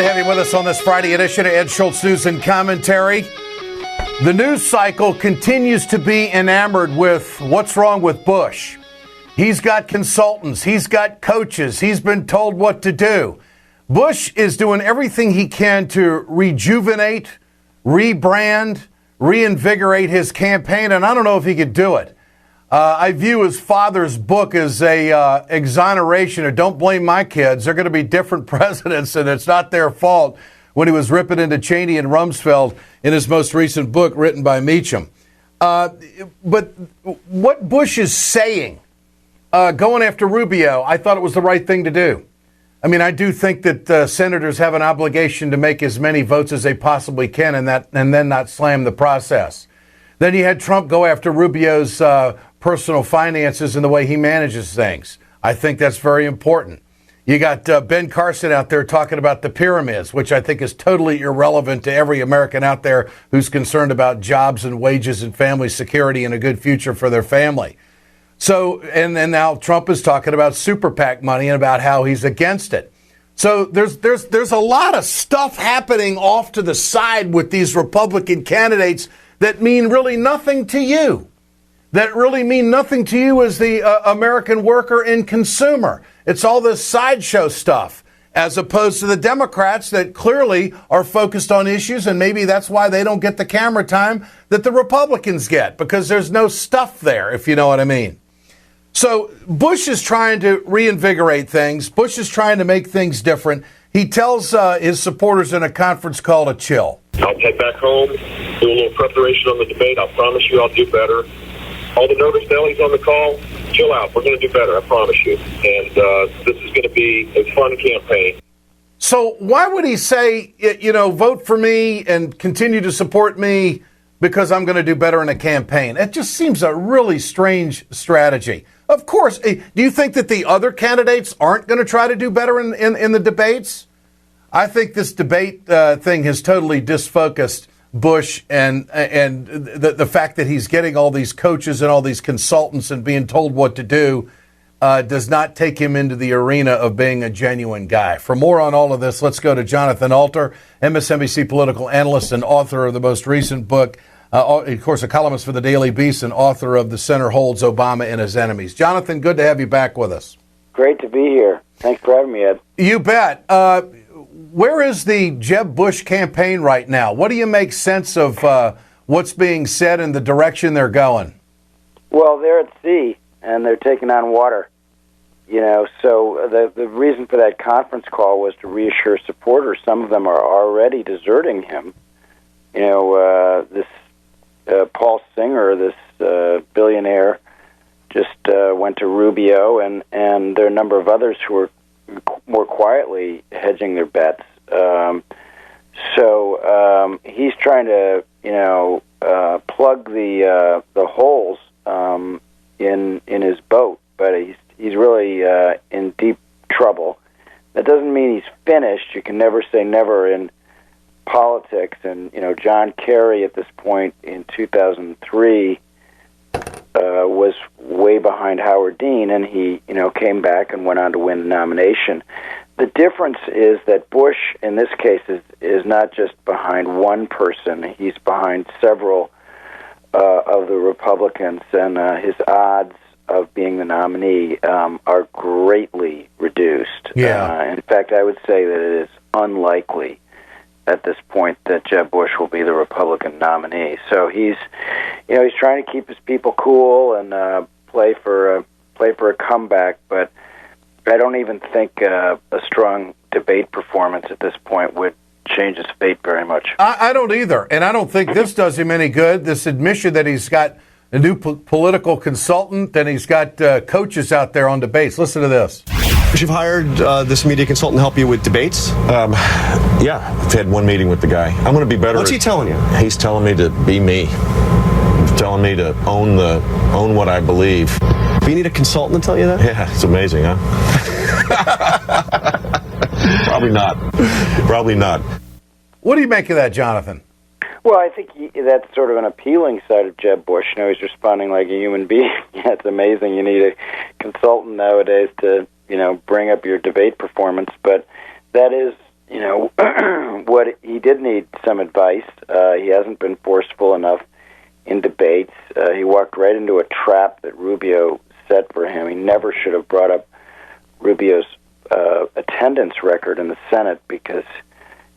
to have you with us on this Friday edition of Ed Schultz News and Commentary. The news cycle continues to be enamored with what's wrong with Bush. He's got consultants. He's got coaches. He's been told what to do. Bush is doing everything he can to rejuvenate, rebrand, reinvigorate his campaign, and I don't know if he could do it. I view his father's book as a exoneration of don't blame my kids. They're going to be different presidents, and it's not their fault when he was ripping into Cheney and Rumsfeld in his most recent book written by Meacham. But what Bush is saying, going after Rubio, I thought it was the right thing to do. I mean, I do think that senators have an obligation to make as many votes as they possibly can and then not slam the process. Then you had Trump go after Rubio's personal finances and the way he manages things. I think that's very important. You got Ben Carson out there talking about the pyramids, which I think is totally irrelevant to every American out there who's concerned about jobs and wages and family security and a good future for their family. So, and then now Trump is talking about super PAC money and about how he's against it. So there's a lot of stuff happening off to the side with these Republican candidates that mean really nothing to you. That really mean nothing to you as the American worker and consumer. It's all this sideshow stuff, as opposed to the Democrats that clearly are focused on issues, and maybe that's why they don't get the camera time that the Republicans get, because there's no stuff there, if you know what I mean. So Bush is trying to reinvigorate things. Bush is trying to make things different. He tells his supporters in a conference call to chill. I'll head back home, do a little preparation on the debate. I'll promise you I'll do better. All the nervous Nellies on the call, chill out. We're going to do better, I promise you. And this is going to be a fun campaign. So why would he say, vote for me and continue to support me because I'm going to do better in a campaign? It just seems a really strange strategy. Of course, do you think that the other candidates aren't going to try to do better in the debates? I think this debate thing has totally disfocused Bush and the fact that he's getting all these coaches and all these consultants and being told what to do does not take him into the arena of being a genuine guy. For more on all of this, let's go to Jonathan Alter, MSNBC political analyst and author of the most recent book, of course, a columnist for the Daily Beast and author of The Center Holds Obama and His Enemies. Jonathan, good to have you back with us. Great to be here. Thanks for having me, Ed. You bet. Where is the Jeb Bush campaign right now? What do you make sense of what's being said and the direction they're going? Well, they're at sea, and they're taking on water. So the reason for that conference call was to reassure supporters. Some of them are already deserting him. This Paul Singer, this billionaire, just went to Rubio, and there are a number of others who are more quietly hedging their bets. So he's trying to, plug the holes in his boat, but he's really in deep trouble. That doesn't mean he's finished. You can never say never in politics. And John Kerry at this point in 2003 was way behind Howard Dean, and he came back and went on to win the nomination. The difference is that Bush, in this case, is not just behind one person. He's behind several of the Republicans, and his odds of being the nominee are greatly reduced. Yeah. In fact, I would say that it is unlikely at this point that Jeb Bush will be the Republican nominee. So he's trying to keep his people cool and play for a comeback, but I don't even think a strong debate performance at this point would change his fate very much. I don't either, and I don't think this does him any good. This admission that he's got a new political consultant and he's got coaches out there on debates. Listen to this. You've hired this media consultant to help you with debates? Yeah, I've had one meeting with the guy. I'm going to be better. What's he telling you? He's telling me to be me. He's telling me to own what I believe. Do you need a consultant to tell you that? Yeah, it's amazing, huh? Probably not. Probably not. What do you make of that, Jonathan? Well, I think that's sort of an appealing side of Jeb Bush. He's responding like a human being. Yeah, it's amazing. You need a consultant nowadays to, bring up your debate performance. But that is, what he did need some advice. He hasn't been forceful enough in debates. He walked right into a trap that Rubio set for him. He never should have brought up Rubio's attendance record in the Senate because,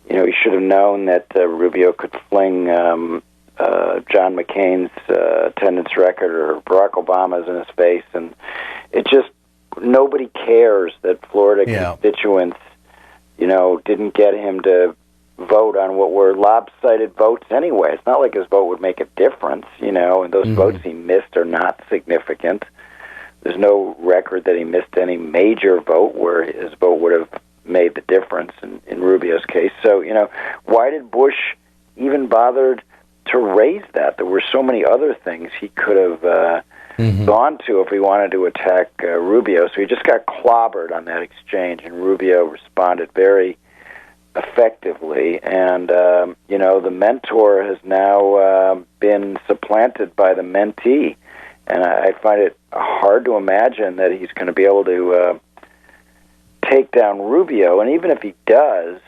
he should have known that Rubio could fling John McCain's attendance record or Barack Obama's in his face, and it just nobody cares that Florida constituents, didn't get him to vote on what were lopsided votes anyway. It's not like his vote would make a difference, and those votes he missed are not significant. There's no record that he missed any major vote where his vote would have made the difference in Rubio's case. So, why did Bush even bother to raise that? There were so many other things he could have gone to if he wanted to attack Rubio. So he just got clobbered on that exchange, and Rubio responded very effectively. And, the mentor has now been supplanted by the mentee. And I find it hard to imagine that he's going to be able to take down Rubio. And even if he does,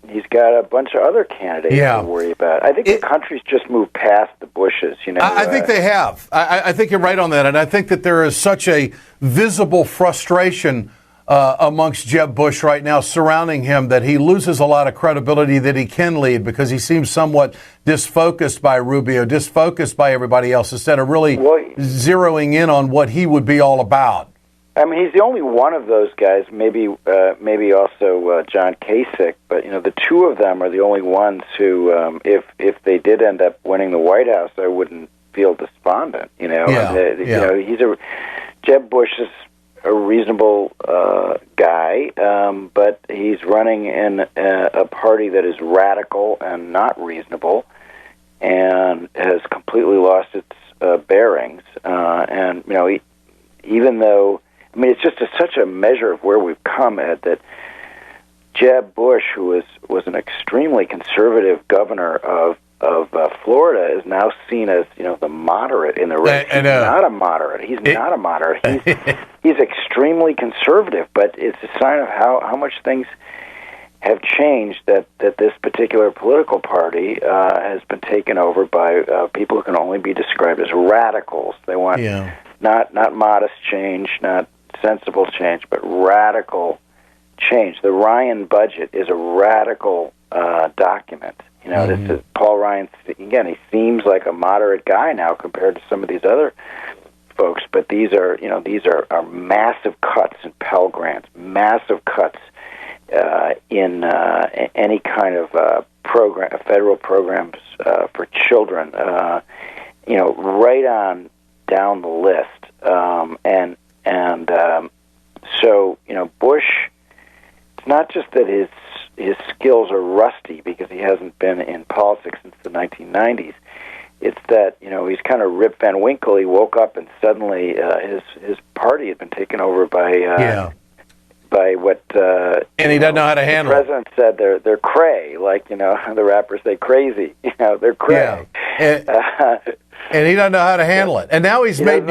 he's got a bunch of other candidates to worry about. I think the country's just moved past the Bushes. I think they have. I think you're right on that. And I think that there is such a visible frustration amongst Jeb Bush right now surrounding him that he loses a lot of credibility that he can lead because he seems somewhat disfocused by Rubio, disfocused by everybody else instead of really zeroing in on what he would be all about. I mean, he's the only one of those guys, maybe also John Kasich, but, the two of them are the only ones who, if they did end up winning the White House, I wouldn't feel despondent, Jeb Bush is a reasonable guy, but he's running in a party that is radical and not reasonable and has completely lost its bearings. And, even though, it's just such a measure of where we've come at that Jeb Bush, who was an extremely conservative governor of Florida, is now seen as the moderate in the race. He's not a moderate. He's not a moderate. He's extremely conservative, but it's a sign of how much things have changed that this particular political party has been taken over by people who can only be described as radicals. They want not modest change, not sensible change, but radical change. The Ryan budget is a radical document. This is Paul Ryan. Again, he seems like a moderate guy now compared to some of these other folks, but these are massive cuts in Pell Grants, massive cuts in any kind of program, federal programs for children. Right on down the list, so Bush. It's not just that his skills are rusty because he hasn't been in politics since the 1990s. It's that he's kind of Rip Van Winkle. He woke up and suddenly his party had been taken over by what and he doesn't know how to handle the president said they're cray, like the rappers say crazy. They're cray. And he doesn't know how to handle it. And now he's made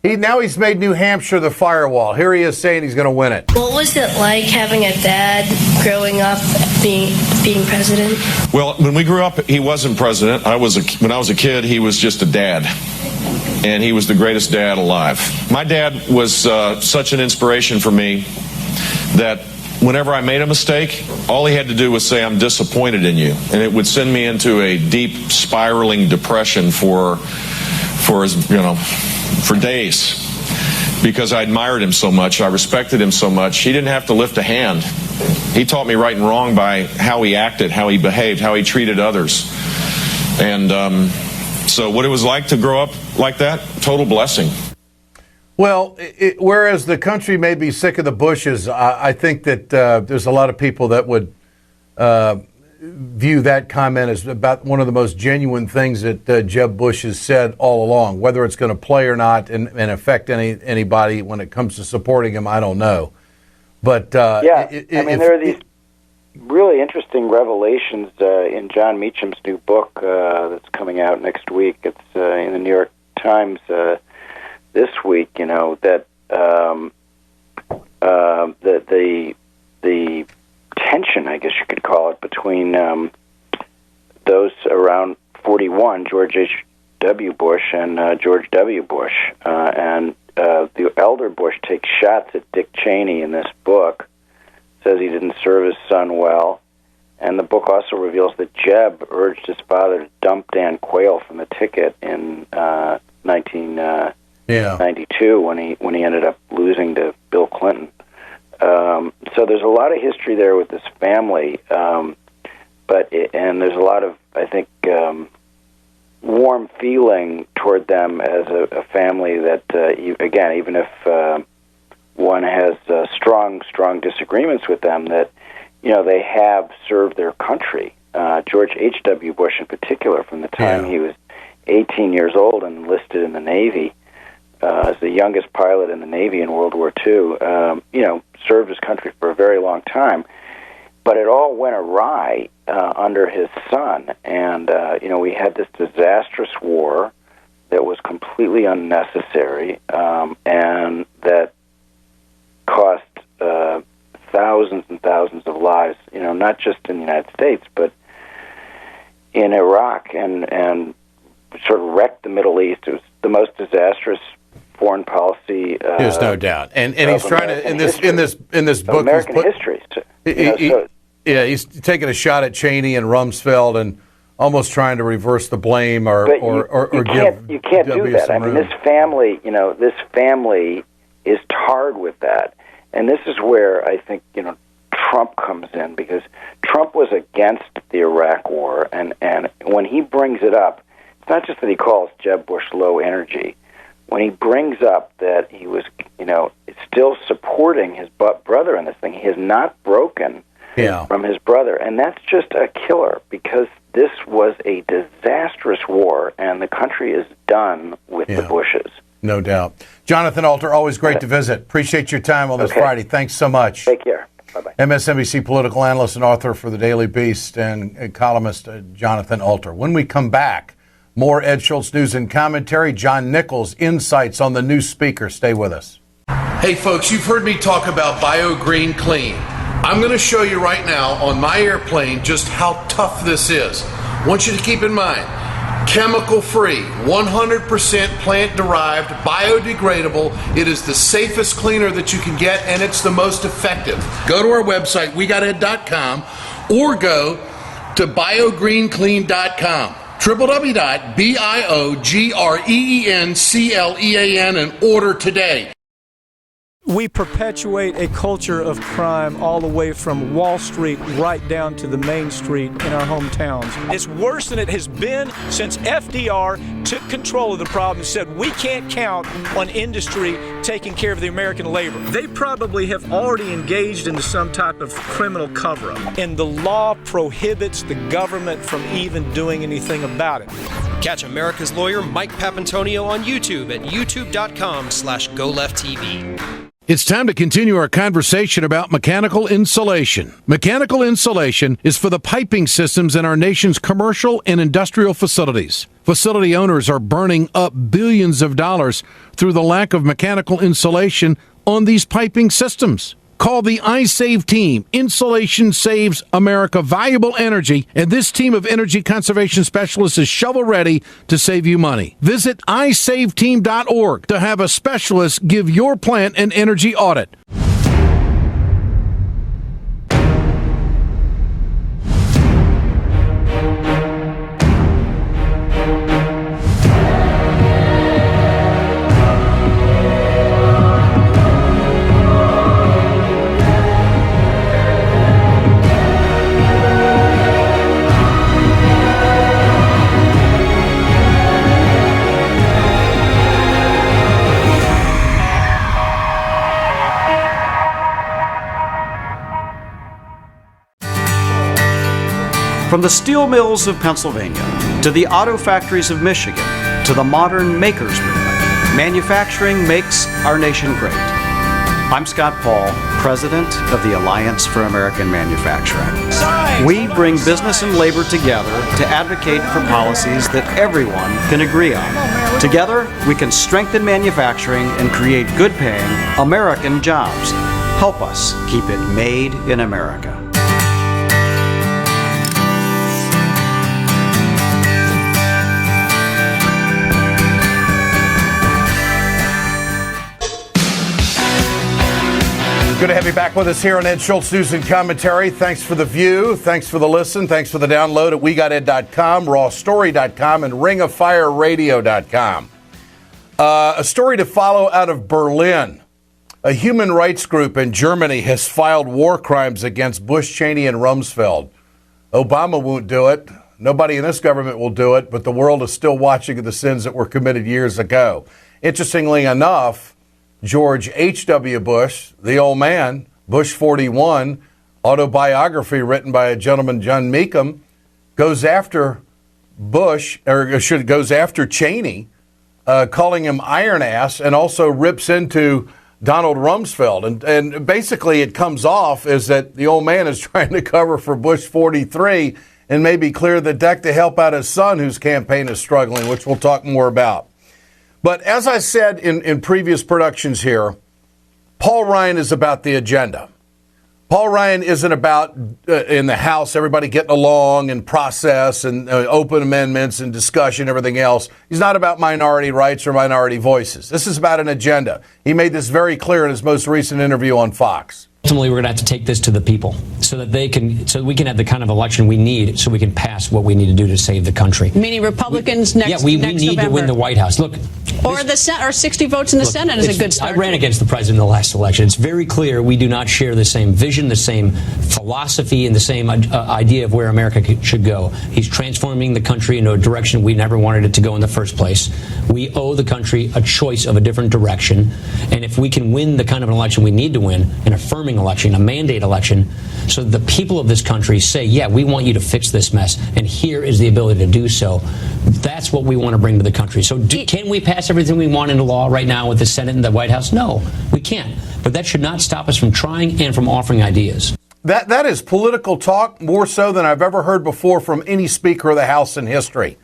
He's made New Hampshire the firewall. Here he is saying he's going to win it. What was it like having a dad growing up being president? Well, when we grew up, he wasn't president. When I was a kid, he was just a dad. And he was the greatest dad alive. My dad was such an inspiration for me that whenever I made a mistake, all he had to do was say, "I'm disappointed in you." And it would send me into a deep spiraling depression for days, because I admired him so much, I respected him so much. He didn't have to lift a hand. He taught me right and wrong by how he acted, how he behaved, how he treated others. And so what it was like to grow up like that, total blessing. Well, whereas the country may be sick of the Bushes, I think that there's a lot of people that would view that comment as about one of the most genuine things that Jeb Bush has said all along. Whether it's going to play or not and affect anybody when it comes to supporting him, I don't know. But there are these really interesting revelations in John Meacham's new book that's coming out next week. It's in the New York Times this week. That the tension, I guess you could call it, between those around 41, George H.W. Bush and George W. Bush. And the elder Bush takes shots at Dick Cheney in this book, says he didn't serve his son well. And the book also reveals that Jeb urged his father to dump Dan Quayle from the ticket in 1992 when he ended up losing to Bill Clinton. So there's a lot of history there with this family, and there's a lot of, I think, warm feeling toward them as a family that, again, even if one has strong disagreements with them, that they have served their country. George H.W. Bush, in particular, from the time he was 18 years old and enlisted in the Navy, as the youngest pilot in the Navy in World War II, served his country for a very long time. But it all went awry under his son, and we had this disastrous war that was completely unnecessary, and that cost thousands and thousands of lives. Not just in the United States, but in Iraq, and sort of wrecked the Middle East. It was the most disastrous foreign policy. There's no doubt, and he's trying to in this book, American history. He's taking a shot at Cheney and Rumsfeld and almost trying to reverse the blame or you can't do that. I mean, this family is tarred with that, and this is where I think Trump comes in, because Trump was against the Iraq War, and when he brings it up, it's not just that he calls Jeb Bush low energy. When he brings up that he was, still supporting his brother in this thing, he has not broken from his brother, and that's just a killer, because this was a disastrous war, and the country is done with the Bushes. No doubt. Jonathan Alter, always great to visit. Appreciate your time on this Friday. Thanks so much. Take care. Bye-bye. MSNBC political analyst and author for the Daily Beast and columnist Jonathan Alter. When we come back, more Ed Schultz news and commentary. John Nichols, insights on the new speaker. Stay with us. Hey, folks, you've heard me talk about BioGreen Clean. I'm going to show you right now on my airplane just how tough this is. I want you to keep in mind, chemical-free, 100% plant-derived, biodegradable. It is the safest cleaner that you can get, and it's the most effective. Go to our website, wegoted.com, or go to biogreenclean.com. www.biogreenclean and order today. We perpetuate a culture of crime all the way from Wall Street right down to the main street in our hometowns. It's worse than it has been since FDR took control of the problem and said we can't count on industry taking care of the American labor. They probably have already engaged into some type of criminal cover-up, and the law prohibits the government from even doing anything about it. Catch America's lawyer Mike Papantonio on YouTube at youtube.com/GoLeftTV. It's time to continue our conversation about mechanical insulation. Mechanical insulation is for the piping systems in our nation's commercial and industrial facilities. Facility owners are burning up billions of dollars through the lack of mechanical insulation on these piping systems. Call the iSave team. Insulation saves America valuable energy, and this team of energy conservation specialists is shovel-ready to save you money. Visit iSaveTeam.org to have a specialist give your plant an energy audit. From the steel mills of Pennsylvania, to the auto factories of Michigan, to the modern makers movement, manufacturing makes our nation great. I'm Scott Paul, president of the Alliance for American Manufacturing. We bring business and labor together to advocate for policies that everyone can agree on. Together, we can strengthen manufacturing and create good-paying American jobs. Help us keep it made in America. Good to have you back with us here on Ed Schultz News and Commentary. Thanks for the view. Thanks for the listen. Thanks for the download at WeGotEd.com, RawStory.com, and RingofFireRadio.com. A story to follow out of Berlin. A human rights group in Germany has filed war crimes against Bush, Cheney, and Rumsfeld. Obama won't do it. Nobody in this government will do it, but the world is still watching the sins that were committed years ago. Interestingly enough, George H.W. Bush, the old man, Bush 41, autobiography written by a gentleman, John Nichols, goes after Bush, goes after Cheney, calling him iron ass, and also rips into Donald Rumsfeld. And basically it comes off as that the old man is trying to cover for Bush 43 and maybe clear the deck to help out his son, whose campaign is struggling, which we'll talk more about. But as I said in previous productions here, Paul Ryan is about the agenda. Paul Ryan isn't about, in the House, everybody getting along and process and open amendments and discussion, everything else. He's not about minority rights or minority voices. This is about an agenda. He made this very clear in his most recent interview on Fox. Ultimately, we're going to have to take this to the people so that we can have the kind of election we need so we can pass what we need to do to save the country. Meaning Republicans next we next need November. to win the White House. Look. Or 60 votes in the Senate is a good start. I ran against the president in the last election. It's very clear we do not share the same vision, the same philosophy, and the same idea of where America should go. He's transforming the country into a direction we never wanted it to go in the first place. We owe the country a choice of a different direction. And if we can win the kind of an election we need to win, an affirming election, a mandate election, so the people of this country say, yeah, we want you to fix this mess, and here is the ability to do so. That's what we want to bring to the country. So can we pass everything we want into law right now with the Senate and the White House? No, we can't. But that should not stop us from trying and from offering ideas. That is political talk, more so than I've ever heard before from any Speaker of the House in history.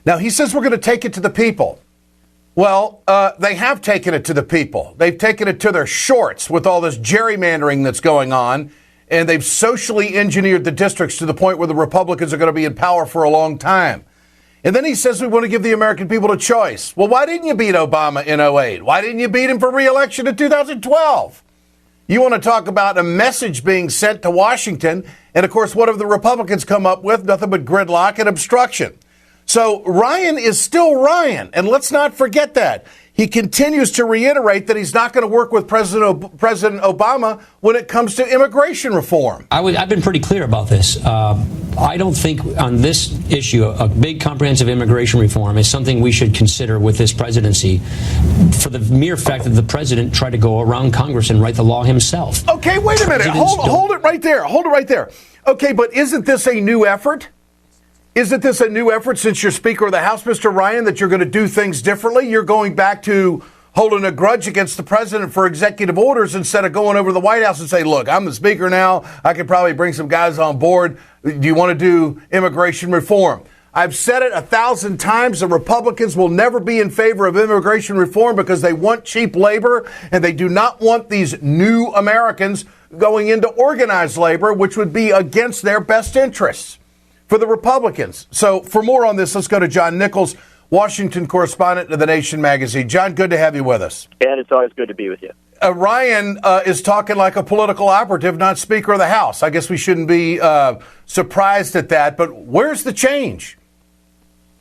Now, he says we're going to take it to the people. Well, they have taken it to the people. They've taken it to their shorts with all this gerrymandering that's going on, and they've socially engineered the districts to the point where the Republicans are going to be in power for a long time. And then he says we want to give the American people a choice. Well, why didn't you beat Obama in 2008? Why didn't you beat him for re-election in 2012? You want to talk about a message being sent to Washington. And, of course, what have the Republicans come up with? Nothing but gridlock and obstruction. So Ryan is still Ryan. And let's not forget that. He continues to reiterate that he's not going to work with President Obama when it comes to immigration reform. I've been pretty clear about this. I don't think on this issue, a big comprehensive immigration reform is something we should consider with this presidency for the mere fact that the president tried to go around Congress and write the law himself. Okay, wait a minute. Hold it right there. Hold it right there. Okay, but isn't this a new effort? Isn't this a new effort since you're Speaker of the House, Mr. Ryan, that you're going to do things differently? You're going back to holding a grudge against the president for executive orders instead of going over to the White House and say, look, I'm the Speaker now. I could probably bring some guys on board. Do you want to do immigration reform? I've said it 1,000 times. The Republicans will never be in favor of immigration reform because they want cheap labor and they do not want these new Americans going into organized labor, which would be against their best interests. For the Republicans. So for more on this, let's go to John Nichols, Washington correspondent of The Nation magazine. John, good to have you with us. And it's always good to be with you. Ryan is talking like a political operative, not Speaker of the House. I guess we shouldn't be surprised at that, but where's the change?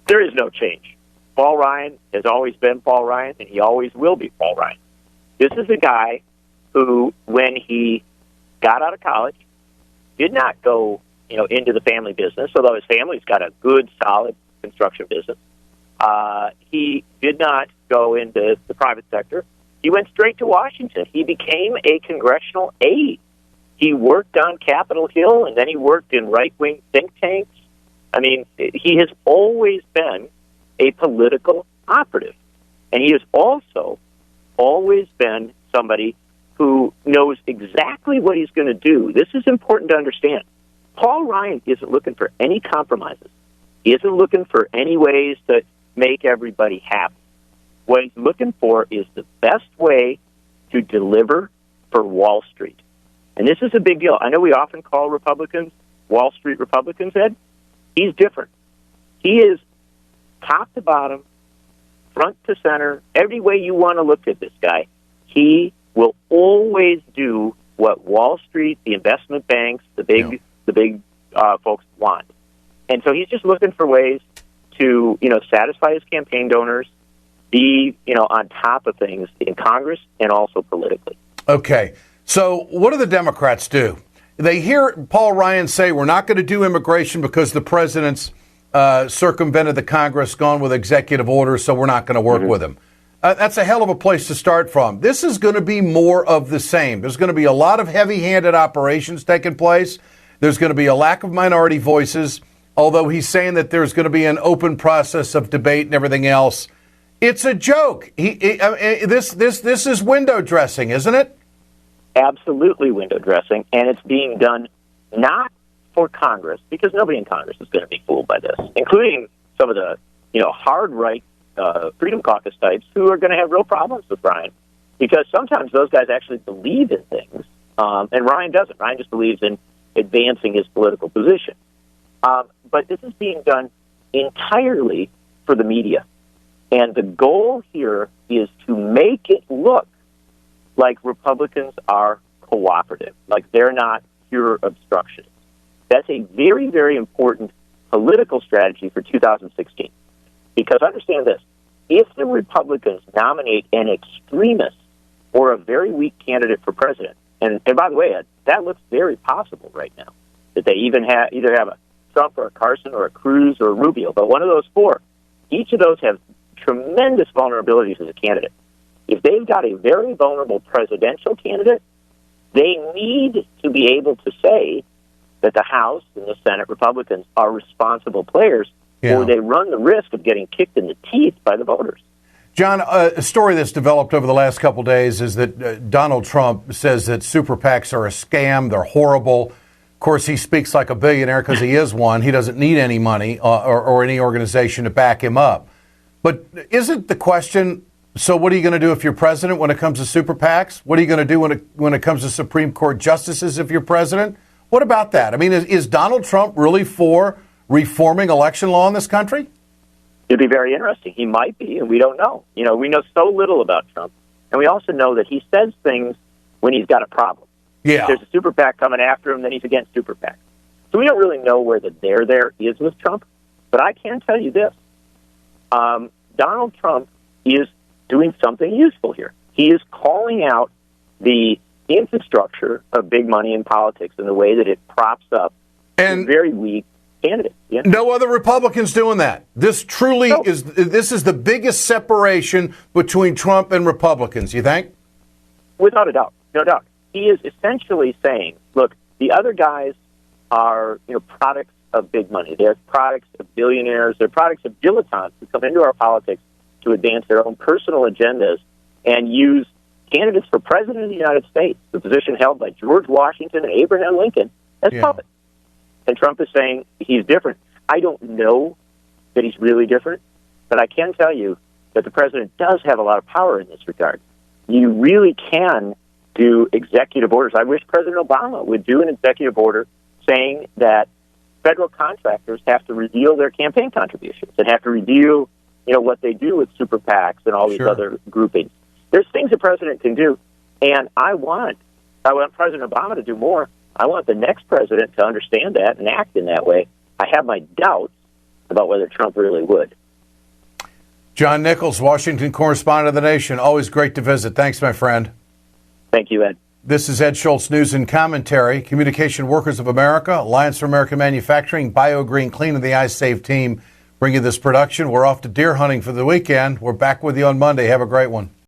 There is no change. Paul Ryan has always been Paul Ryan, and he always will be Paul Ryan. This is a guy who, when he got out of college, did not go into the family business, although his family's got a good, solid construction business. He did not go into the private sector. He went straight to Washington. He became a congressional aide. He worked on Capitol Hill, and then he worked in right-wing think tanks. I mean, he has always been a political operative. And he has also always been somebody who knows exactly what he's going to do. This is important to understand. Paul Ryan isn't looking for any compromises. He isn't looking for any ways to make everybody happy. What he's looking for is the best way to deliver for Wall Street. And this is a big deal. I know we often call Republicans Wall Street Republicans, Ed. He's different. He is top to bottom, front to center, every way you want to look at this guy. He will always do what Wall Street, the investment banks, the big folks want. And so he's just looking for ways to, satisfy his campaign donors, be, on top of things in Congress and also politically. Okay. So what do the Democrats do? They hear Paul Ryan say we're not going to do immigration because the president's circumvented the Congress, gone with executive orders, so we're not going to work with him. That's a hell of a place to start from. This is going to be more of the same. There's going to be a lot of heavy-handed operations taking place. There's going to be a lack of minority voices, although he's saying that there's going to be an open process of debate and everything else. It's a joke. This is window dressing, isn't it? Absolutely window dressing, and it's being done not for Congress, because nobody in Congress is going to be fooled by this, including some of the hard right Freedom Caucus types who are going to have real problems with Ryan, because sometimes those guys actually believe in things, and Ryan doesn't. Ryan just believes in advancing his political position. But this is being done entirely for the media. And the goal here is to make it look like Republicans are cooperative, like they're not pure obstructionists. That's a very, very important political strategy for 2016. Because understand this, if the Republicans nominate an extremist or a very weak candidate for president, and by the way, that looks very possible right now, that they even either have a Trump or a Carson or a Cruz or a Rubio, but one of those four, each of those have tremendous vulnerabilities as a candidate. If they've got a very vulnerable presidential candidate, they need to be able to say that the House and the Senate Republicans are responsible players, or they run the risk of getting kicked in the teeth by the voters. John, a story that's developed over the last couple of days is that Donald Trump says that super PACs are a scam, they're horrible. Of course, he speaks like a billionaire because he is one. He doesn't need any money or any organization to back him up. But isn't the question, so what are you going to do if you're president when it comes to super PACs? What are you going to do when it comes to Supreme Court justices if you're president? What about that? I mean, is Donald Trump really for reforming election law in this country? It'd be very interesting. He might be, and we don't know. We know so little about Trump. And we also know that he says things when he's got a problem. Yeah. If there's a super PAC coming after him, then he's against super PAC. So we don't really know where the there is with Trump. But I can tell you this. Donald Trump is doing something useful here. He is calling out the infrastructure of big money in politics and the way that it props up a very weak candidate. Yeah. No other Republicans doing that. This truly is the biggest separation between Trump and Republicans, you think? Without a doubt. No doubt. He is essentially saying, look, the other guys are, products of big money. They're products of billionaires. They're products of dilettantes who come into our politics to advance their own personal agendas and use candidates for president of the United States, the position held by George Washington and Abraham Lincoln, as puppets. And Trump is saying he's different. I don't know that he's really different, but I can tell you that the president does have a lot of power in this regard. You really can do executive orders. I wish President Obama would do an executive order saying that federal contractors have to reveal their campaign contributions and have to reveal, what they do with super PACs and all these other groupings. There's things the president can do, and I want President Obama to do more. I want the next president to understand that and act in that way. I have my doubts about whether Trump really would. John Nichols, Washington correspondent of The Nation. Always great to visit. Thanks, my friend. Thank you, Ed. This is Ed Schultz, News and Commentary. Communication Workers of America, Alliance for American Manufacturing, BioGreen Clean, and the iSafe team bring you this production. We're off to deer hunting for the weekend. We're back with you on Monday. Have a great one.